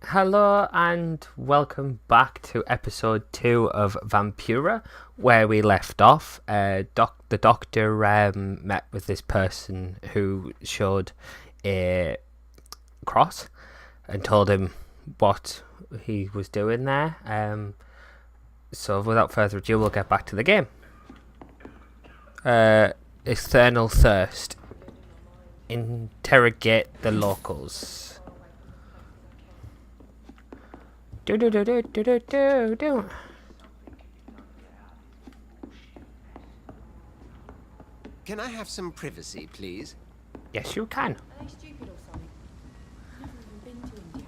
Hello and welcome back to episode 2 of Vampyr, where we left off. The doctor met with this person who showed a cross and told him what he was doing there. So without further ado, we'll get back to the game. External thirst. Interrogate the locals. Do. Can I have some privacy, please? Yes, you can. Are they stupid or something? Never even been to India.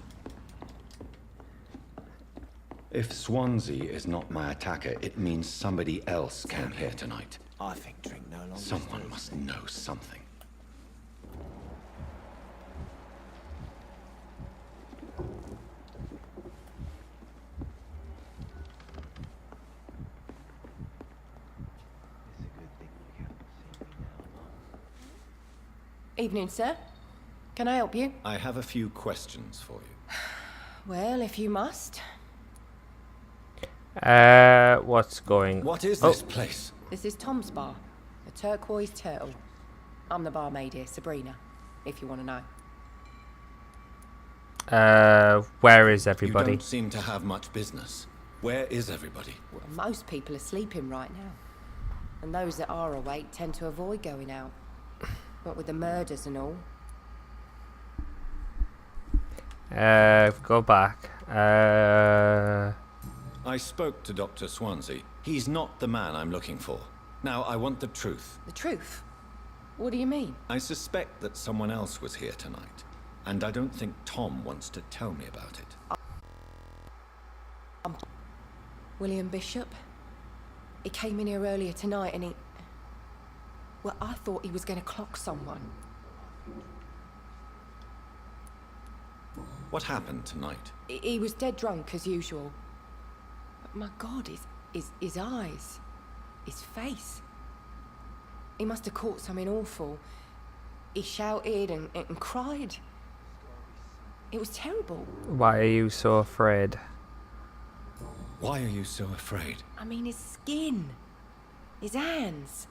If Swansea is not my attacker, it means somebody else came here tonight. I think drink no longer. Someone must know something. Evening, sir. Can I help you? I have a few questions for you. Well, if you must. What's going? What is this place? This is Tom's bar, a turquoise turtle. I'm the barmaid here, Sabrina, if you want to know. Where is You everybody? don't seem to have much business. Where is everybody? Well, most people are sleeping right now. And those that are awake tend to avoid going out. What with the murders and all. Go back. I spoke to Dr. Swansea. He's not the man I'm looking for. Now, I want the truth. The truth? What do you mean? I suspect that someone else was here tonight. And I don't think Tom wants to tell me about it. William Bishop? He came in here earlier tonight and he... Well, I thought he was going to clock someone. What happened tonight? He was dead drunk, as usual. But my God, his eyes. His face. He must have caught something awful. He shouted and cried. It was terrible. Why are you so afraid? Why are you so afraid? I mean, his skin. His hands.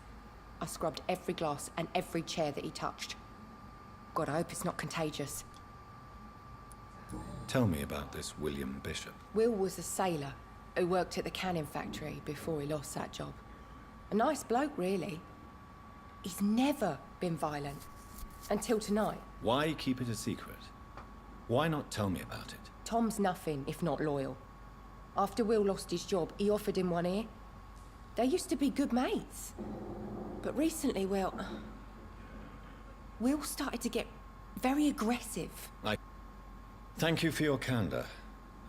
I scrubbed every glass and every chair that he touched. God, I hope it's not contagious. Tell me about this William Bishop. Will was a sailor who worked at the canning factory before he lost that job. A nice bloke, really. He's never been violent. Until tonight. Why keep it a secret? Why not tell me about it? Tom's nothing if not loyal. After Will lost his job, he offered him one ear. They used to be good mates. But recently, well... Will started to get very aggressive. Thank you for your candor.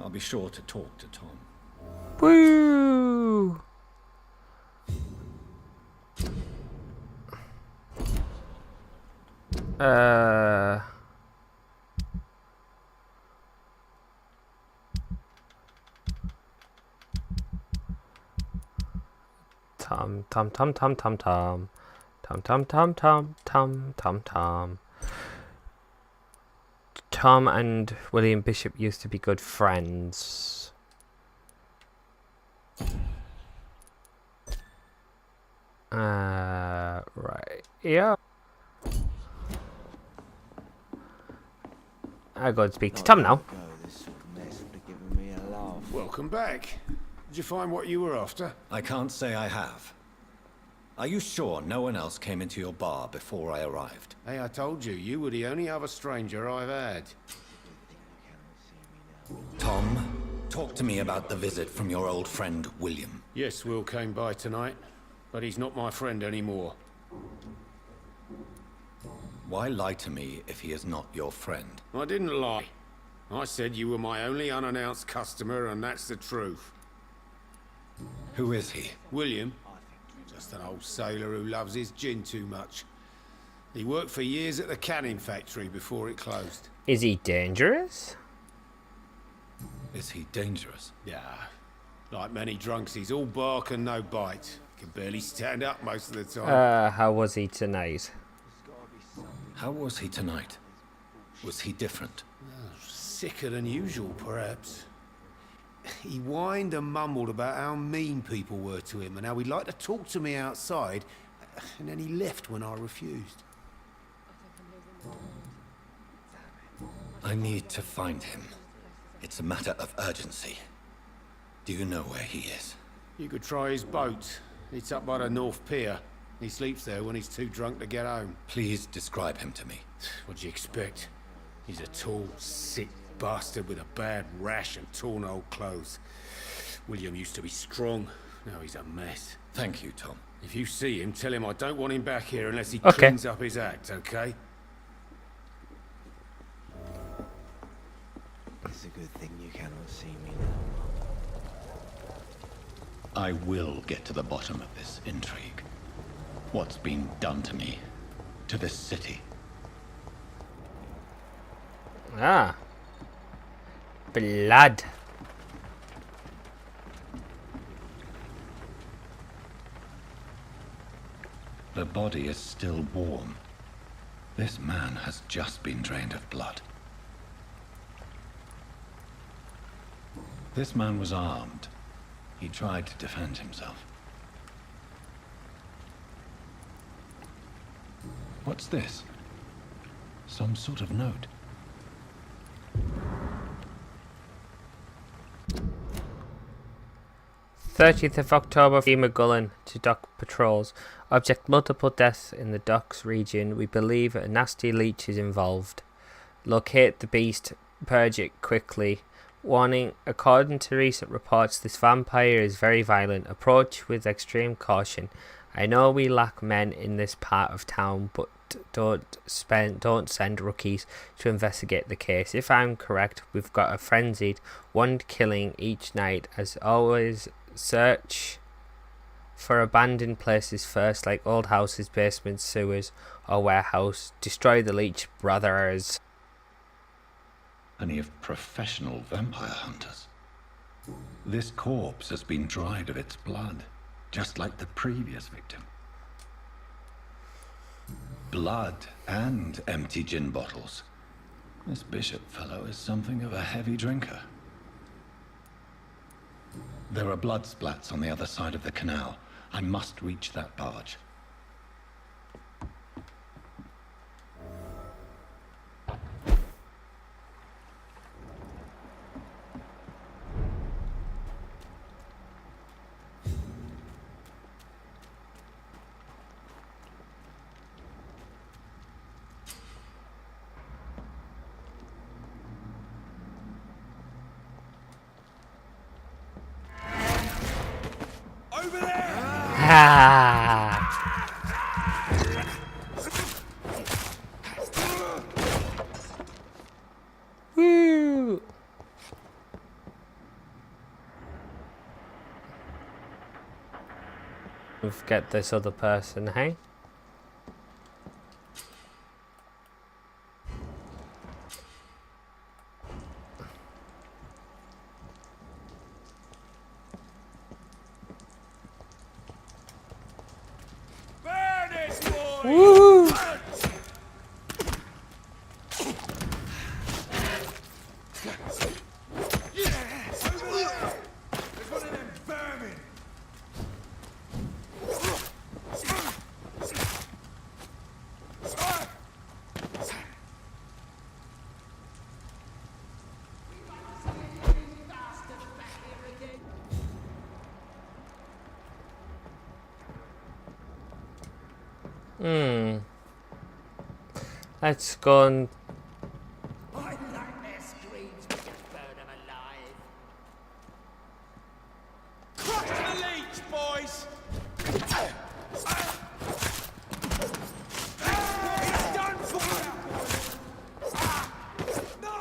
I'll be sure to talk to Tom. Woo! Tom. Tom and William Bishop used to be good friends. Right. Yeah. I go and speak to Tom now. Welcome back. Did you find what you were after? I can't say I have. Are you sure no one else came into your bar before I arrived? Hey, I told you, you were the only other stranger I've had. Tom, talk to me about the visit from your old friend, William. Yes, Will came by tonight, but he's not my friend anymore. Why lie to me if he is not your friend? I didn't lie. I said you were my only unannounced customer, and that's the truth. Who is he? William, just an old sailor who loves his gin too much. He worked for years at the canning factory before it closed. Is he dangerous? Is he dangerous? Yeah. Like many drunks, he's all bark and no bite. Can barely stand up most of the time. How was he tonight? How was he tonight? Was he different? Sicker than usual, perhaps. He whined and mumbled about how mean people were to him and how he'd like to talk to me outside, and then he left when I refused. I need to find him. It's a matter of urgency. Do you know where he is? You could try his boat. It's up by the North Pier. He sleeps there when he's too drunk to get home. Please describe him to me. What do you expect? He's a tall, sick bastard with a bad rash and torn old clothes. William used to be strong. Now he's a mess. Thank you, Tom. If you see him, tell him I don't want him back here unless he Okay. cleans up his act, okay? It's a good thing you cannot see me I will get to the bottom of this intrigue. What's been done to me? To this city? Ah. Blood. The body is still warm. This man has just been drained of blood. This man was armed. He tried to defend himself. What's this? Some sort of note. '30th of October, Gullen to dock patrols. Object multiple deaths in the docks region. We believe a nasty leech is involved. Locate the beast. Purge it quickly. Warning, according to recent reports, this vampire is very violent. Approach with extreme caution. I know we lack men in this part of town, but don't send rookies to investigate the case. If I'm correct, we've got a frenzied one killing each night. As always, search for abandoned places first, like old houses, basements, sewers, or warehouse. Destroy the leech, brothers. Any of professional vampire hunters. This corpse has been dried of its blood, just like the previous victim. Blood and empty gin bottles. This bishop fellow is something of a heavy drinker. There are blood splats on the other side of the canal. I must reach that barge. Ah. Woo. We've got this other person, hey? Woo! Let's go and My nightmare screams we just burn him alive. Crush the leech, boys! It's done for you! No!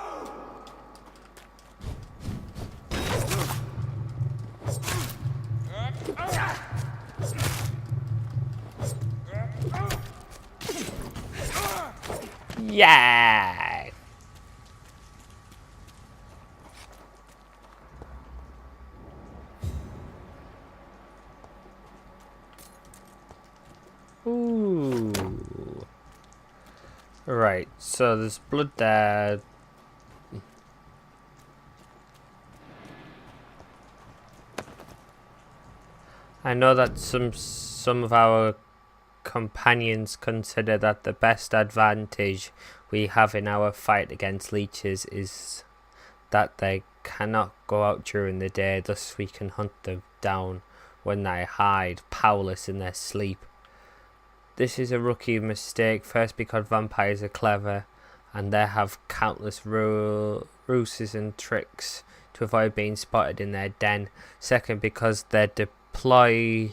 Yeah. Ooh. Right, so there's blood there. I know that some of our companions consider that the best advantage we have in our fight against leeches is that they cannot go out during the day, thus we can hunt them down when they hide, powerless in their sleep. This is a rookie mistake, first because vampires are clever and they have countless ruses and tricks to avoid being spotted in their den. Second, because they deploy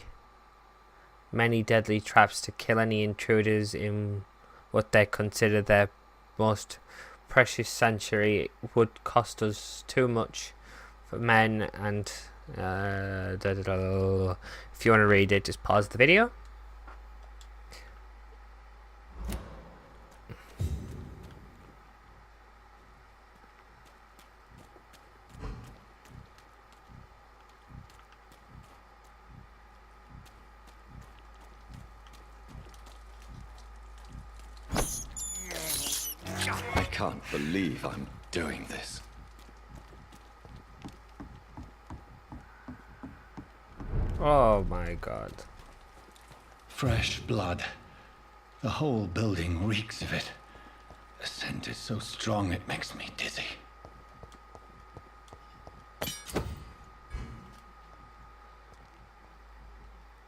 many deadly traps to kill any intruders in what they consider their most precious sanctuary. It would cost us too much for men and if you want to read it, just pause the video. I can't believe I'm doing this. Oh my god. Fresh blood. The whole building reeks of it. The scent is so strong it makes me dizzy.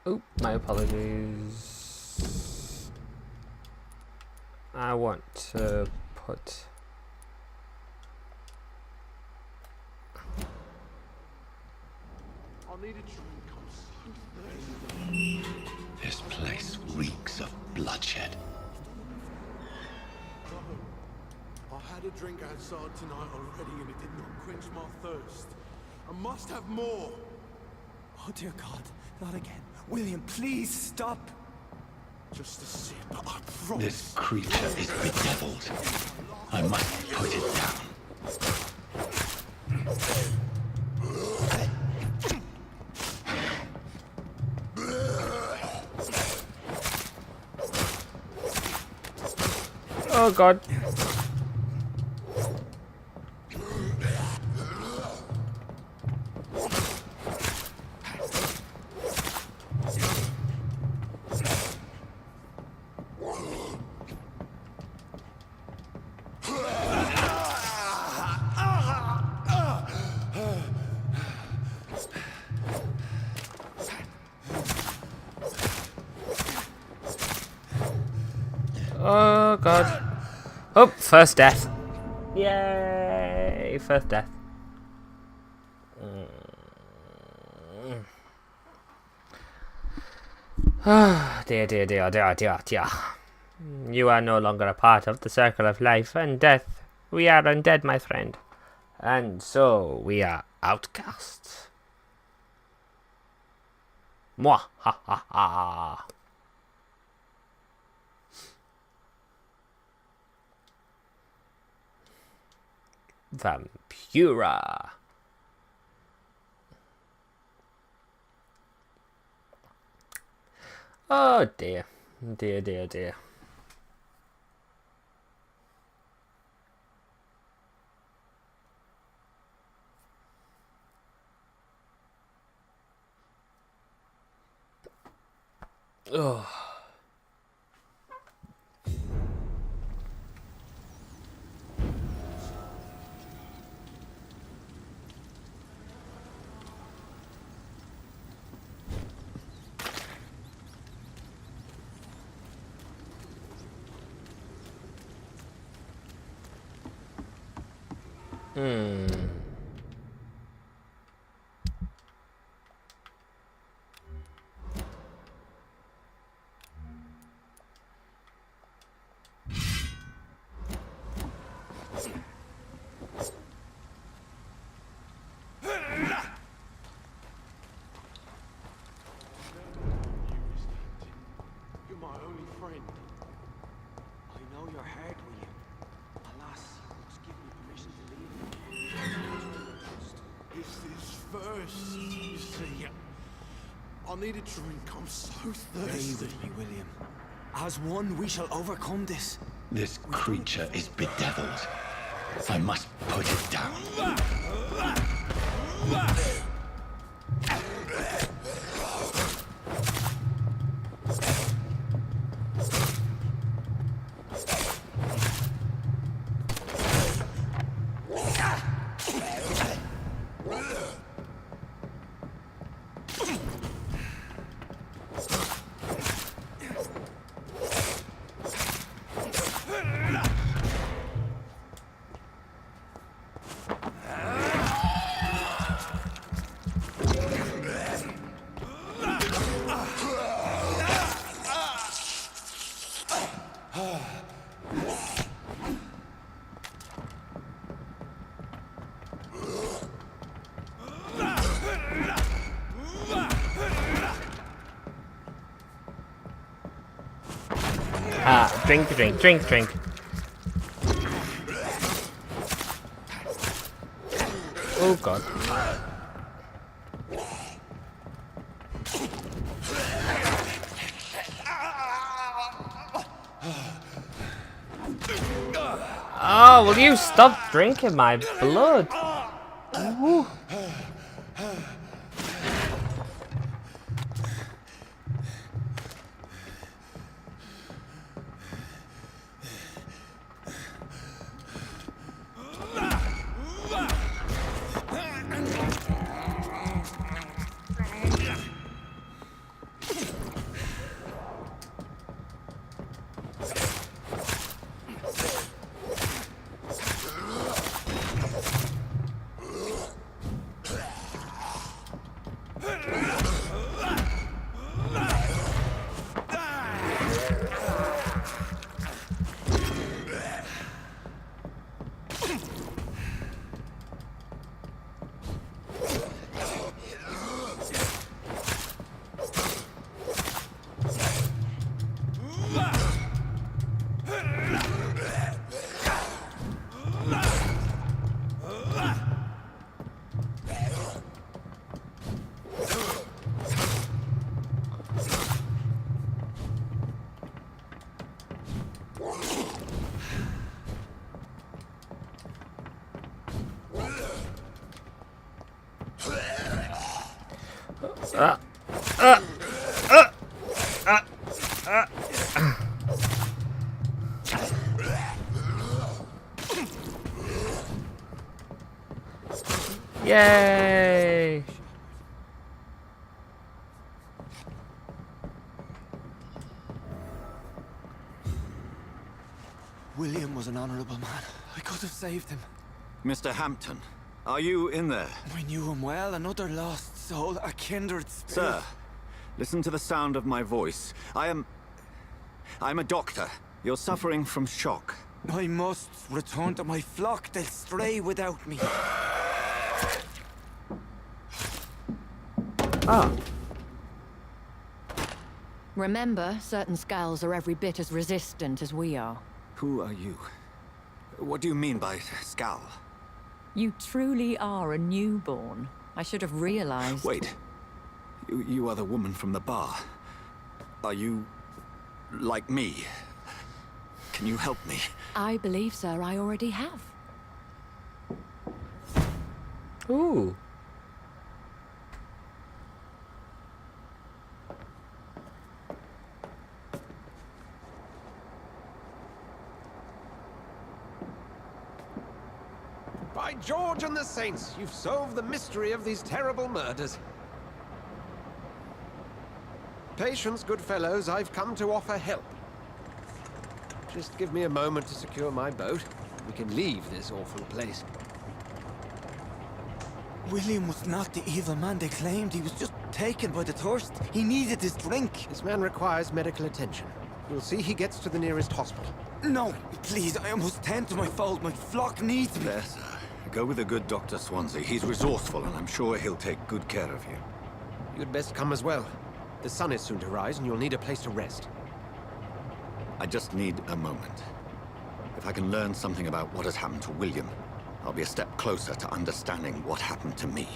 Oh, my apologies. I want to put... This place reeks of bloodshed. I had a drink outside tonight already and it did not quench my thirst. I must have more. Oh dear God, not again. William, please stop. Just a sip, I promise. This creature is bedeviled. I must put it down. Oh god. Oh god. Oh, first death. Yay, first death. Ah, dear, dear, dear, dear, dear, dear. You are no longer a part of the circle of life and death. We are undead, my friend. And so we are outcasts. Mwah, ha, ha, ha. Vampyra. Oh dear. Dear, dear, dear. Oh. You're my only friend. I know you're hurt, William. It's this first, you see. I need a drink. I'm so Stay thirsty. with me, William. As one, we shall overcome this. This creature is bedeviled. I must put it down. Drink. Oh god. Oh, will you stop drinking my blood? Ooh. Yay! William was an honorable man. I could have saved him. Mr. Hampton, are you in there? I knew him well, another lost soul, a kindred spirit. Sir, listen to the sound of my voice. I'm a doctor. You're suffering from shock. I must return to my flock. They'll stray without me. Ah. Remember, certain skulls are every bit as resistant as we are. Who are you? What do you mean by skull? You truly are a newborn. I should have realized. Wait. You are the woman from the bar. Are you like me? Can you help me? I believe, sir, I already have. Ooh. By George and the Saints, you've solved the mystery of these terrible murders. Patience, good fellows, I've come to offer help. Just give me a moment to secure my boat. We can leave this awful place. William was not the evil man they claimed. He was just taken by the thirst. He needed his drink. This man requires medical attention. We'll see he gets to the nearest hospital. No, please, I must tend to my fold. My flock needs me. There, sir. Go with the good Dr. Swansea. He's resourceful, and I'm sure he'll take good care of you. You'd best come as well. The sun is soon to rise, and you'll need a place to rest. I just need a moment. If I can learn something about what has happened to William, I'll be a step closer to understanding what happened to me.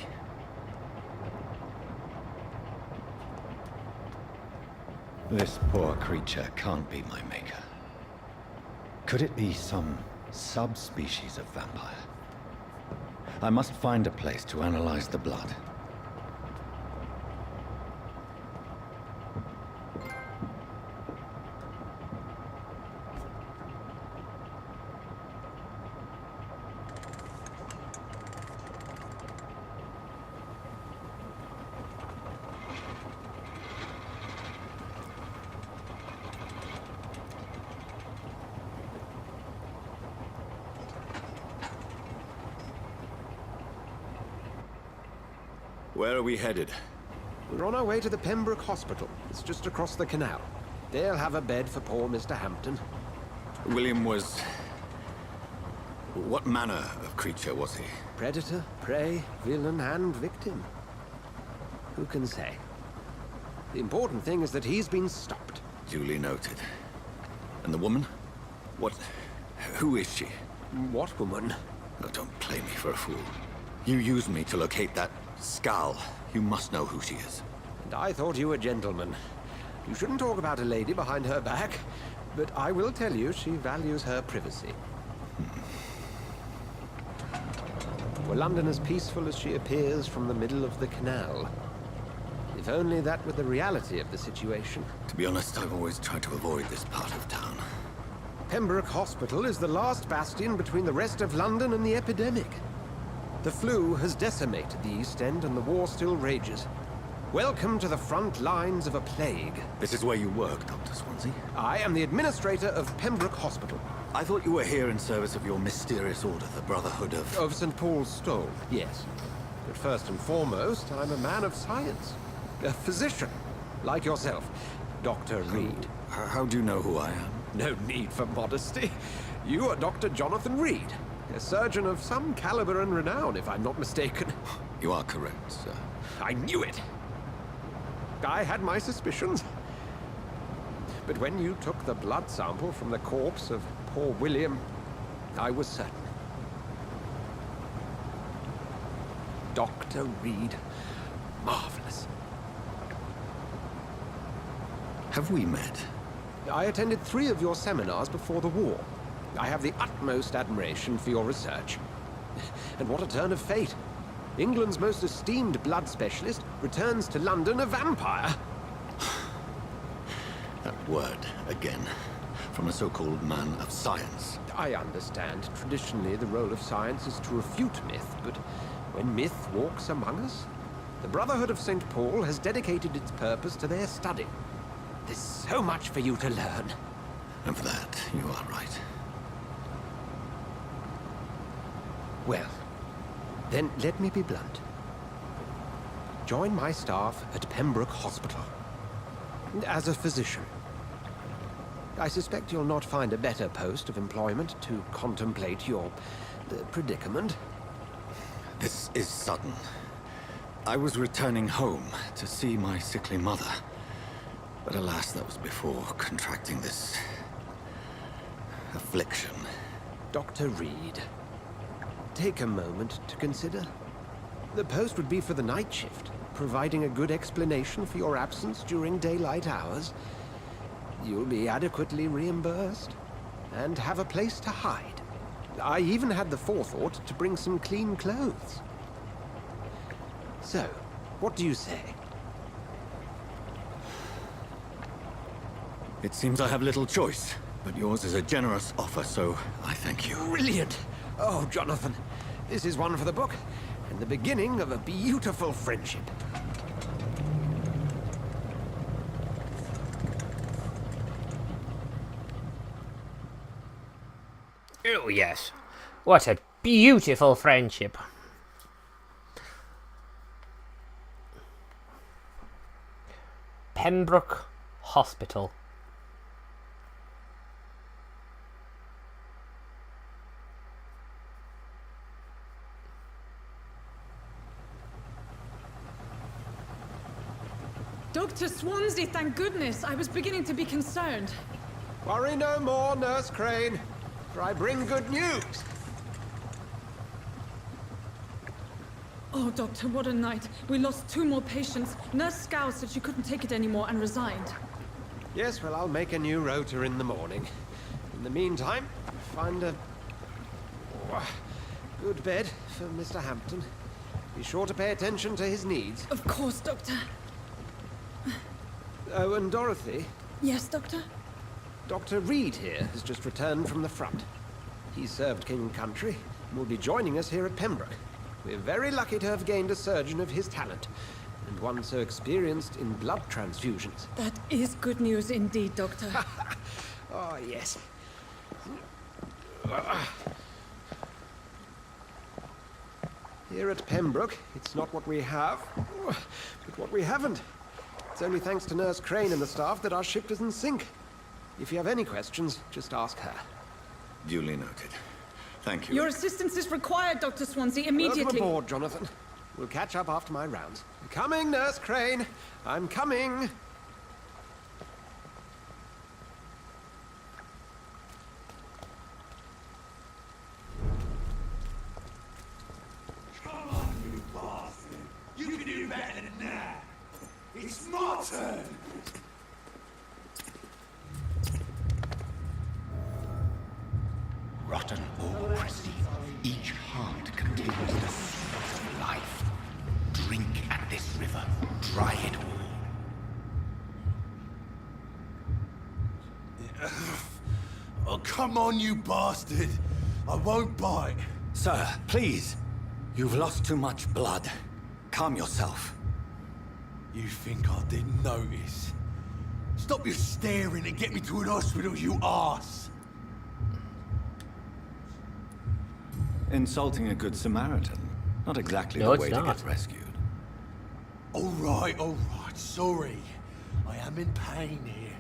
This poor creature can't be my maker. Could it be some subspecies of vampire? I must find a place to analyze the blood. Where are we headed? We're on our way to the Pembroke Hospital. It's just across the canal. They'll have a bed for poor Mr. Hampton. William was... What manner of creature was he? Predator, prey, villain, and victim. Who can say? The important thing is that he's been stopped. Duly noted. And the woman? What... Who is she? What woman? Oh, don't play me for a fool. You used me to locate that Skull. You must know who she is. And I thought you a gentleman. You shouldn't talk about a lady behind her back, but I will tell you she values her privacy. Were London as peaceful as she appears from the middle of the canal? If only that were the reality of the situation. To be honest, I've always tried to avoid this part of town. Pembroke Hospital is the last bastion between the rest of London and the epidemic. The flu has decimated the East End and the war still rages. Welcome to the front lines of a plague. This is where you work, Dr. Swansea? I am the administrator of Pembroke Hospital. I thought you were here in service of your mysterious order, the Brotherhood of... Of St. Paul's Stole, yes. But first and foremost, I'm a man of science. A physician, like yourself, Dr. Reed. How do you know who I am? No need for modesty. You are Dr. Jonathan Reed. A surgeon of some caliber and renown, if I'm not mistaken. You are correct, sir. I knew it! I had my suspicions. But when you took the blood sample from the corpse of poor William, I was certain. Dr. Reed. Marvelous. Have we met? I attended 3 of your seminars before the war. I have the utmost admiration for your research. And what a turn of fate. England's most esteemed blood specialist returns to London a vampire. That word, again, from a so-called man of science. I understand. Traditionally, the role of science is to refute myth, but when myth walks among us, the Brotherhood of St. Paul has dedicated its purpose to their study. There's so much for you to learn. And for that, you are right. Well, then let me be blunt. Join my staff at Pembroke Hospital. As a physician. I suspect you'll not find a better post of employment to contemplate your predicament. This is sudden. I was returning home to see my sickly mother. But alas, that was before contracting this... affliction. Dr. Reed, take a moment to consider. The post would be for the night shift, providing a good explanation for your absence during daylight hours. You'll be adequately reimbursed, and have a place to hide. I even had the forethought to bring some clean clothes. So, what do you say? It seems I have little choice, but yours is a generous offer, so I thank you. Brilliant! Oh, Jonathan, this is one for the book, and the beginning of a beautiful friendship. Oh, yes. What a beautiful friendship. Pembroke Hospital. Dr. Swansea, thank goodness. I was beginning to be concerned. Worry no more, Nurse Crane, for I bring good news. Oh, Doctor, what a night. We lost 2 more patients. Nurse Scow said she couldn't take it anymore and resigned. Yes, well, I'll make a new rota in the morning. In the meantime, find a good bed for Mr. Hampton. Be sure to pay attention to his needs. Of course, Doctor. Oh, and Dorothy, Yes, Doctor? Dr. Reed here has just returned from the front. He served King and Country and will be joining us here at Pembroke. We're very lucky to have gained a surgeon of his talent, and one so experienced in blood transfusions. That is good news indeed, Doctor. Oh, yes. Here at Pembroke, it's not what we have, but what we haven't. It's only thanks to Nurse Crane and the staff that our ship doesn't sink. If you have any questions, just ask her. Duly noted. Thank you. Your assistance is required, Dr. Swansea, immediately. Welcome aboard, Jonathan. We'll catch up after my rounds. I'm coming, Nurse Crane. I'm coming. Come on, you bastard! You can do better than that! It's my turn! Rotten autocracy. Each heart contains the source of life. Drink at this river. Dry it all. Oh, come on, you bastard! I won't bite. Sir, please. You've lost too much blood. Calm yourself. You think I didn't notice? Stop your staring and get me to an hospital, you arse! Insulting a good Samaritan. Not exactly No, the it's way to not. get rescued. All right, sorry. I am in pain here.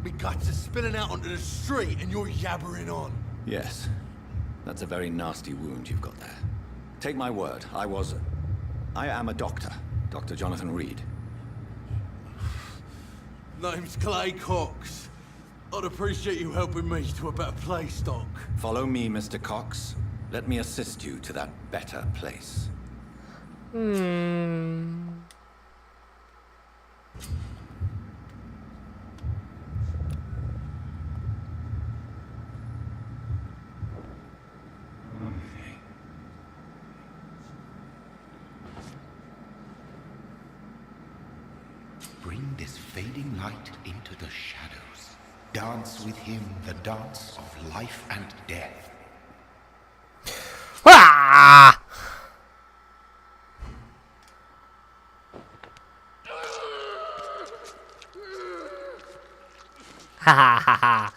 Me guts are spilling out onto the street and you're yabbering on. Yes. That's a very nasty wound you've got there. Take my word, I am a doctor. Dr. Jonathan Reed. Name's Clay Cox. I'd appreciate you helping me to a better place, Doc. Follow me, Mr. Cox. Let me assist you to that better place. Bring this fading light into the shadows. Dance with him the dance of life and death. Ah! Ha ha ha ha.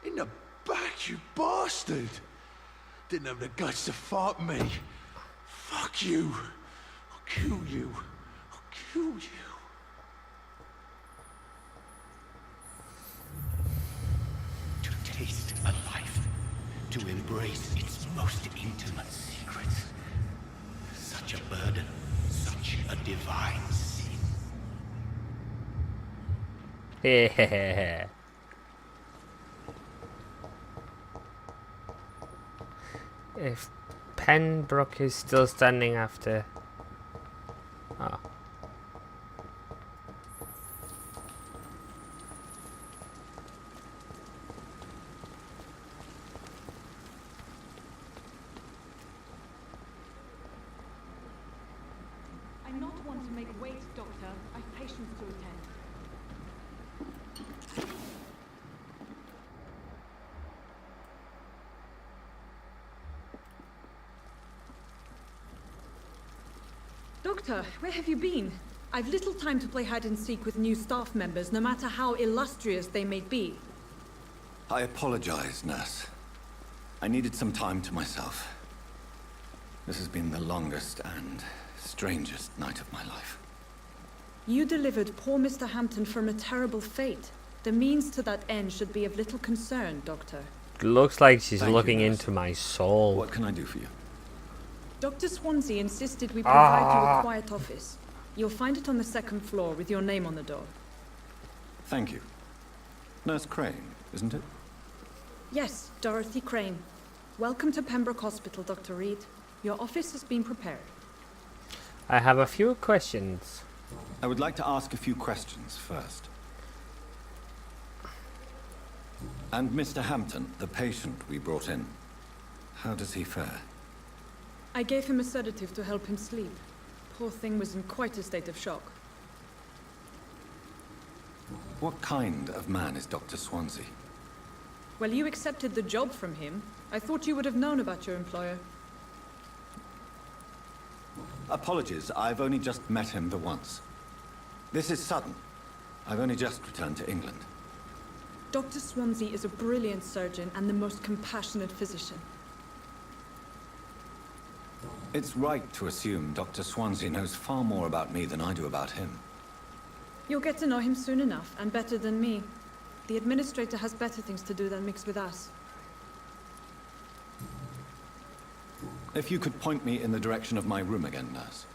In the back, you bastard! Didn't have the guts to fight me. Fuck you. I'll kill you. I'll kill you. To taste a life. To embrace its most intimate secrets. Such a burden. Such a divine sin. Yeah. If Pembroke is still standing after... Oh. I'm not one to make wait, Doctor. I've patients to attend. Doctor, where have you been? I've little time to play hide and seek with new staff members, no matter how illustrious they may be. I apologize, nurse. I needed some time to myself. This has been the longest and strangest night of my life. You delivered poor Mr. Hampton from a terrible fate. The means to that end should be of little concern, Doctor. Looks like she's Thank you, looking nurse. into my soul. What can I do for you? Dr. Swansea insisted we provide you a quiet office. You'll find it on the 2nd floor with your name on the door. Thank you. Nurse Crane, isn't it? Yes, Dorothy Crane. Welcome to Pembroke Hospital, Dr. Reed. Your office has been prepared. I have a few questions. I would like to ask a few questions first. And Mr. Hampton, the patient we brought in, how does he fare? I gave him a sedative to help him sleep. Poor thing was in quite a state of shock. What kind of man is Dr. Swansea? Well, you accepted the job from him. I thought you would have known about your employer. Apologies, I've only just met him the once. This is sudden. I've only just returned to England. Dr. Swansea is a brilliant surgeon and the most compassionate physician. It's right to assume Dr. Swansea knows far more about me than I do about him. You'll get to know him soon enough, and better than me. The administrator has better things to do than mix with us. If you could point me in the direction of my room again, nurse.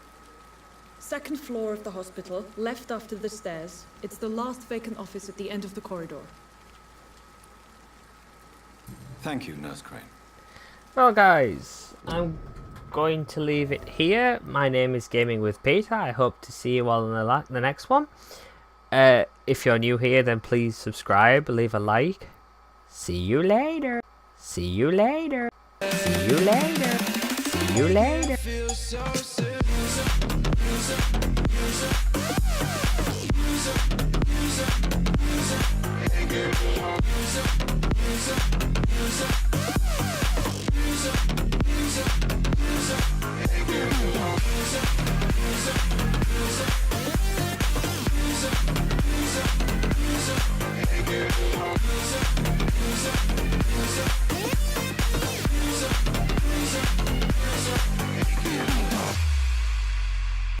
Second floor of the hospital, left after the stairs. It's the last vacant office at the end of the corridor. Thank you, Nurse Crane. Well, guys, I'm going to leave it here. My name is Gaming with Peter. I hope to see you all in the next one. If you're new here, then please subscribe, leave a like. See you later. See you later. See you later. See you later.